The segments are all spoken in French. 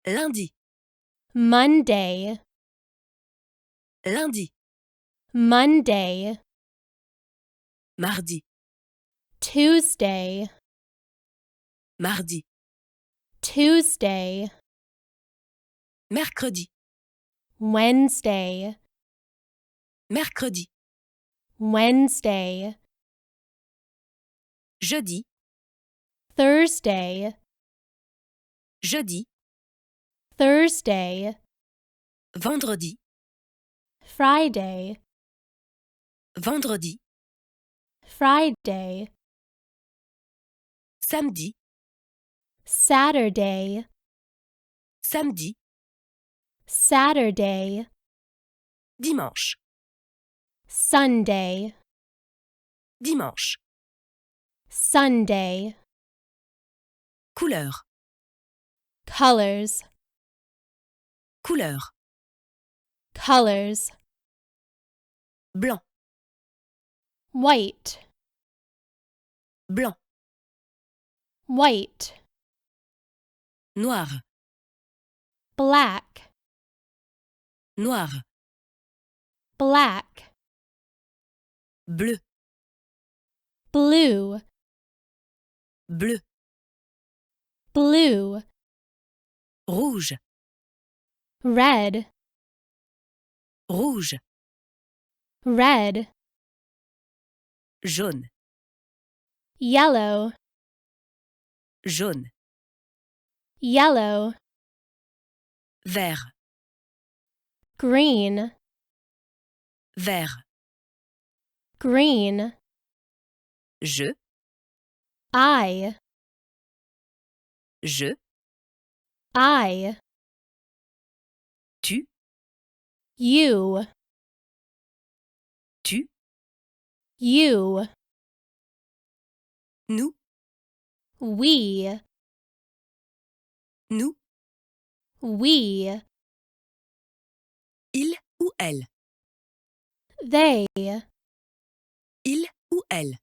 lundi, Monday, lundi, Monday, mardi, Tuesday, mardi, Tuesday, mercredi, Wednesday, mercredi, Wednesday, jeudi, Thursday, jeudi, Thursday, vendredi, Friday, vendredi, Friday, samedi, Saturday, samedi, Saturday, dimanche, Sunday, dimanche, Sunday, couleur, colors, couleur, colors, blanc, white, blanc, white, noir, black, noir, black, bleu, blue, bleu, blue, rouge, red, rouge, red, jaune, yellow, jaune, yellow, vert, green, vert, green, je, I, je, I, tu, you, tu, you, nous, we, nous, we, il ou elle, they, il ou elle,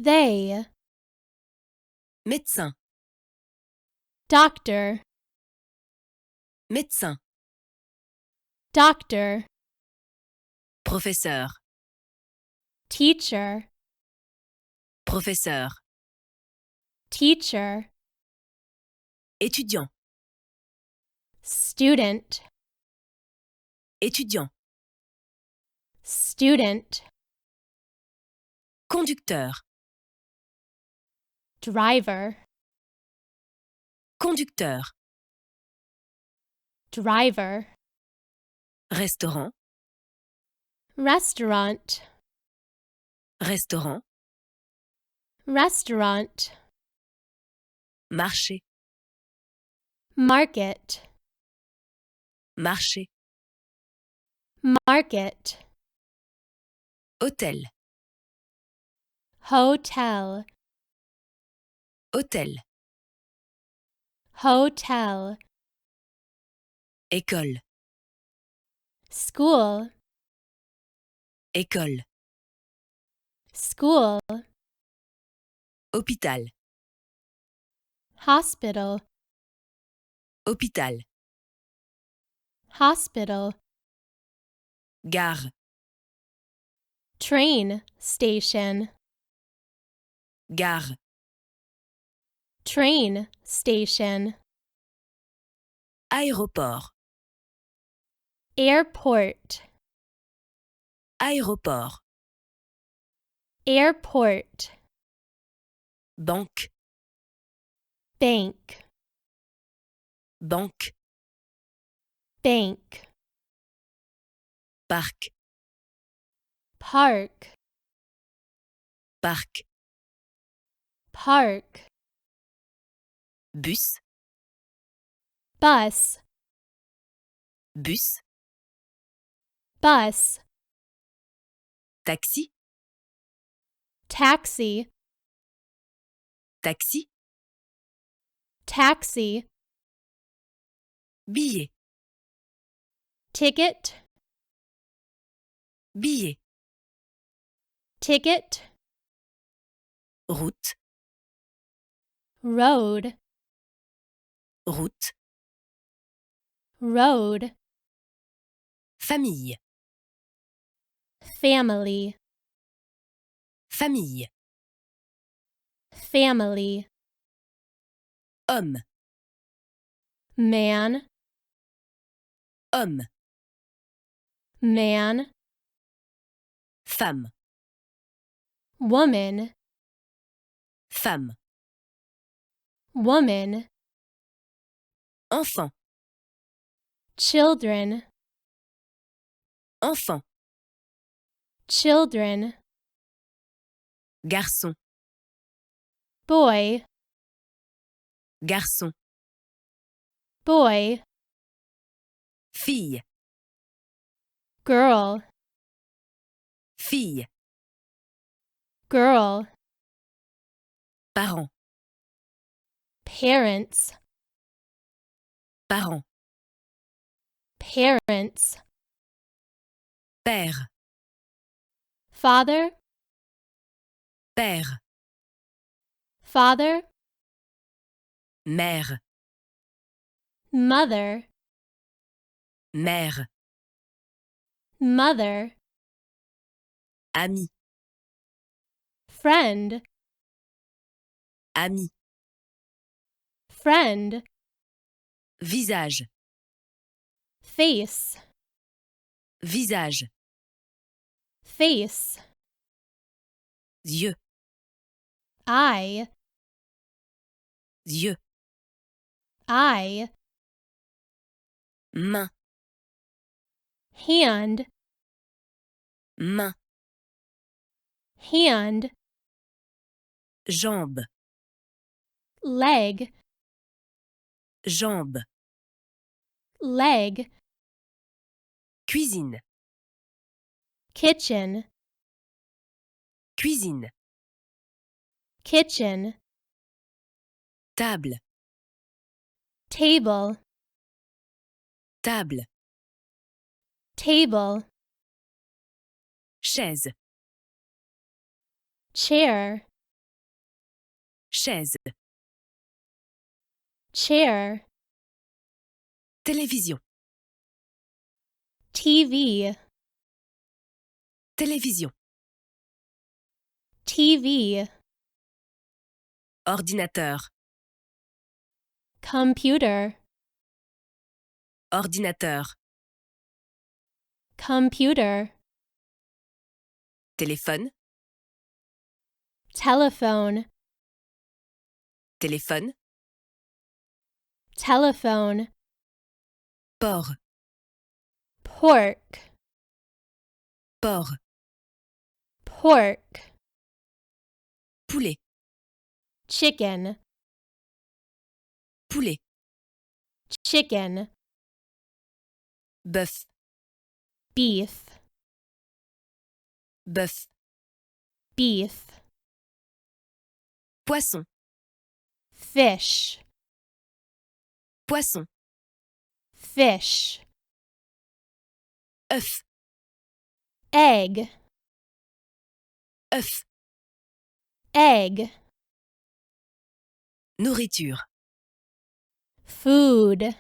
they, médecin, doctor, médecin, doctor, professeur, teacher, professeur, teacher, étudiant, student, étudiant, student, conducteur, driver, conducteur, driver, restaurant, restaurant, restaurant, restaurant, marché, market, marché, market, hôtel, hotel, hôtel, hotel, école, school, école, school, hôpital, hospital, hôpital, hospital, gare, train station, gare, train station, aéroport, airport, aéroport, airport, banque, bank, banque, bank, parc, park, parc, park, bus, bus, bus, bus, taxi, taxi, taxi, taxi, billet, ticket, billet, ticket, route, road, route, road, famille, family, famille, family, homme, man, homme, man, femme, woman, femme, woman, enfant, children, enfant, children, garçon, boy, garçon, boy, fille, girl, fille, girl, parent, parents, parent, parents, père, father, père, father, mère, mother, mère, mother, ami, friend, ami, friend, visage, face, visage, face, yeux, eye, yeux, eye, main, hand, main, hand, jambe, leg, jambe, leg, cuisine, kitchen, cuisine, kitchen, table, table, table, table, chaise, chair, chaise, chair, télévision, TV, télévision, TV, ordinateur, computer, ordinateur, computer, téléphone, telephone, téléphone, telephone, porc, pork, porc, pork, poulet, chicken, poulet, chicken, bœuf, beef, bœuf, beef, poisson, fish, poisson, fish, œuf, egg, œuf, egg, nourriture, food,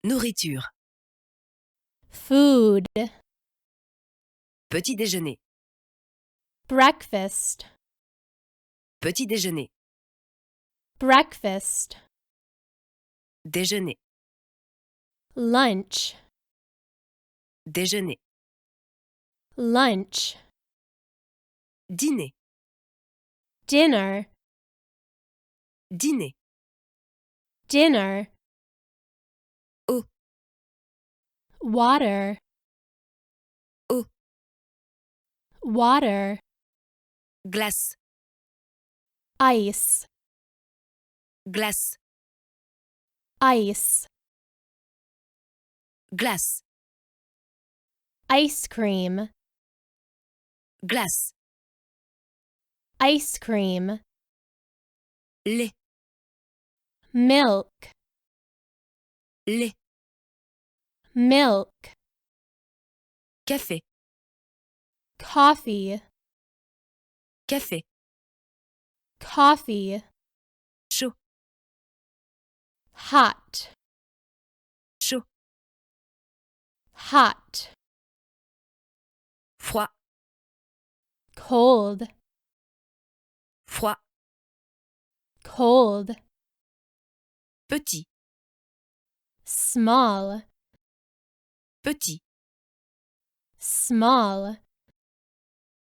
nourriture, food, petit déjeuner, breakfast, petit déjeuner, breakfast, déjeuner, lunch, déjeuner, lunch, dîner, dinner, dîner, dinner, eau, water, eau, water, glace, ice, glace, ice, glace, ice cream, glace, ice cream, lait, milk, lait, milk, café, coffee, café, coffee, chaud, hot, hot, froid, cold, froid, cold, petit, small, petit, small,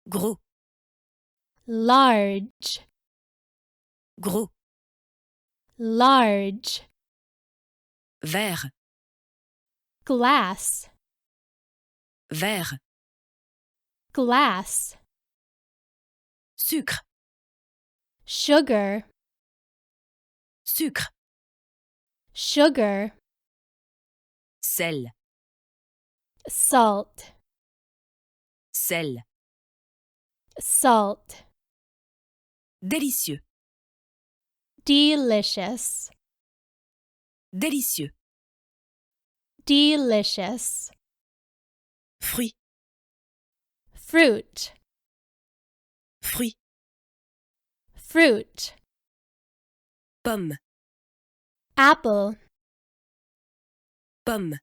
gros, large, gros, large, vert, glass, vert, glass, sucre, sugar, sucre, sugar, sel, salt, sel, salt, délicieux, delicious, délicieux, delicious, fruit, fruit, fruit, fruit, pomme, apple, pomme,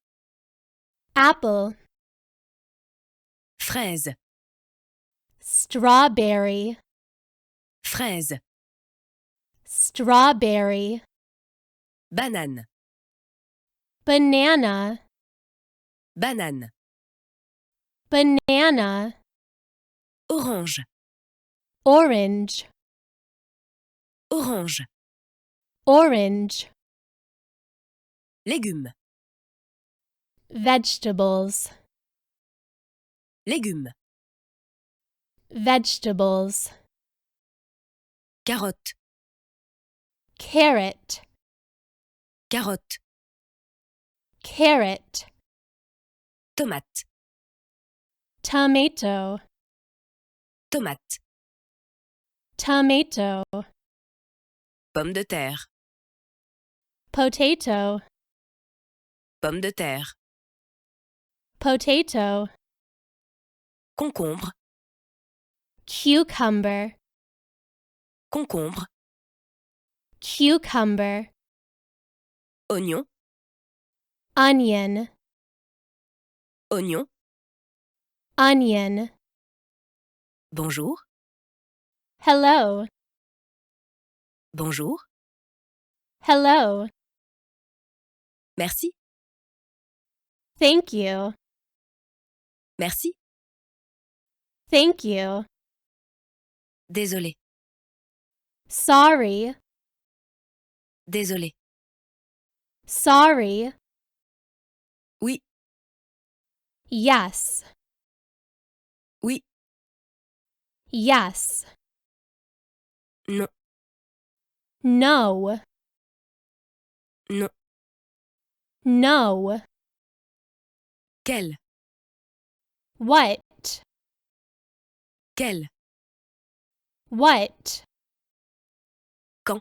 apple, fraise, strawberry, fraise, strawberry, banane, banana, banane, banana, orange, orange, orange, orange, légumes, vegetables, légumes, vegetables, carotte, carrot, carotte, carrot, tomate, tomato, tomate, tomato, pomme de terre, potato, pomme de terre, potato, concombre, cucumber, concombre, cucumber, oignon, onion, oignon, onion, bonjour, hello, bonjour, hello, merci, thank you, merci, thank you, désolé, sorry, désolé, sorry, oui, yes, oui, yes, non, no, non, no, quel, what, quel, what, quand,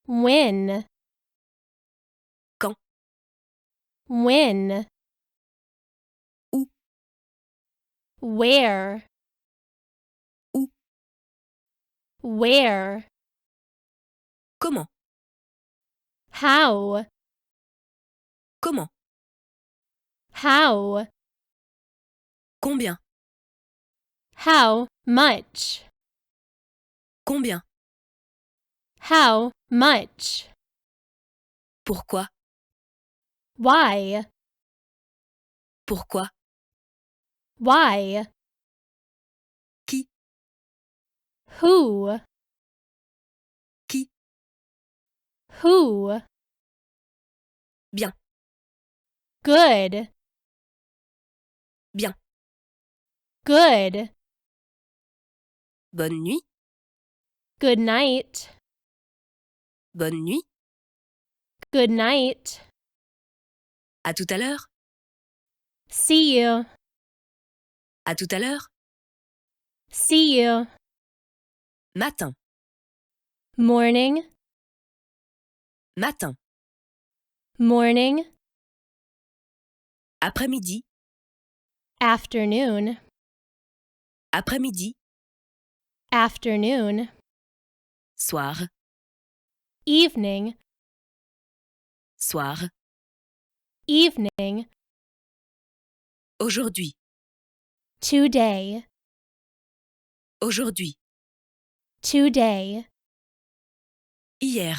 when, quand, when, où, where, où, where, comment, how, comment, how, combien, how much, combien, how much, pourquoi, why, pourquoi, why, qui, who, qui, who, bien, good, bien, good, bonne nuit, good night, bonne nuit, good night, à tout à l'heure, see you, à tout à l'heure, see you, matin, morning, matin, morning, après-midi, afternoon, après-midi, afternoon, soir, evening, soir, evening, Aujourd'hui, today, aujourd'hui, today, hier,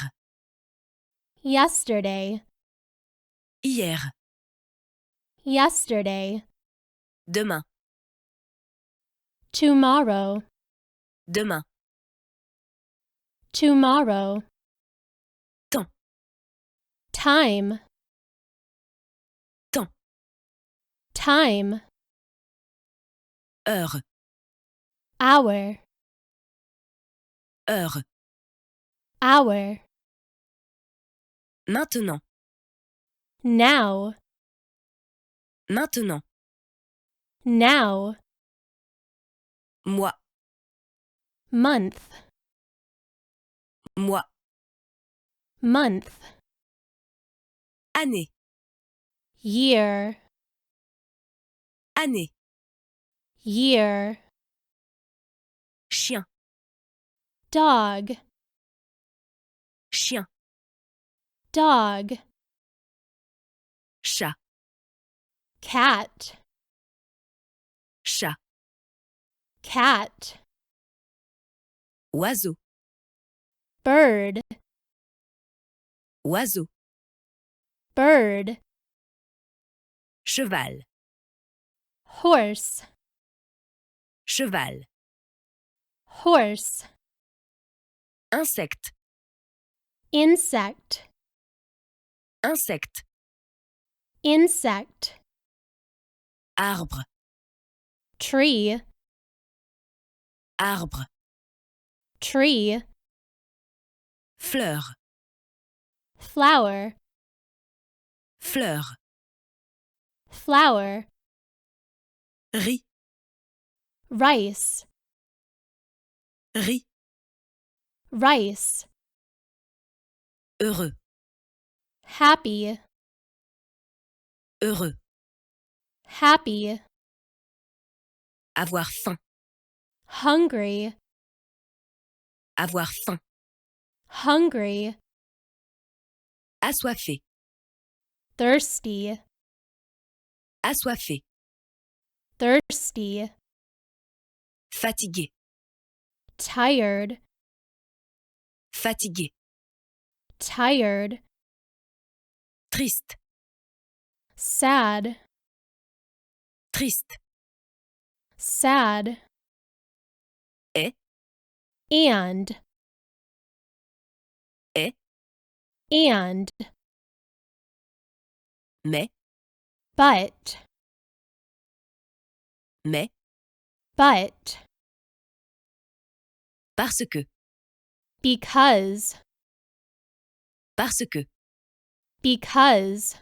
yesterday, hier, yesterday, demain, tomorrow, demain, tomorrow, temps, time, temps, time, heure, hour, heure, hour, maintenant, now, maintenant, now, moi, month, moi, month, année, year, année, year, chien, dog, chien, dog, chat, cat, chat, cat, oiseau, bird, oiseau, bird, cheval, horse, cheval, horse, insecte, insect, insecte, insect, arbre, tree, arbre, tree, fleur, flower, fleur, flower, riz, rice, riz, rice, heureux, happy, heureux, happy, avoir faim, hungry, avoir faim, hungry, assoiffé, thirsty, assoiffé, thirsty, fatigué, tired, fatigué, tired, triste, sad, triste, sad, et, and, et, and, mais, but, mais, but, parce que, because, parce que, because,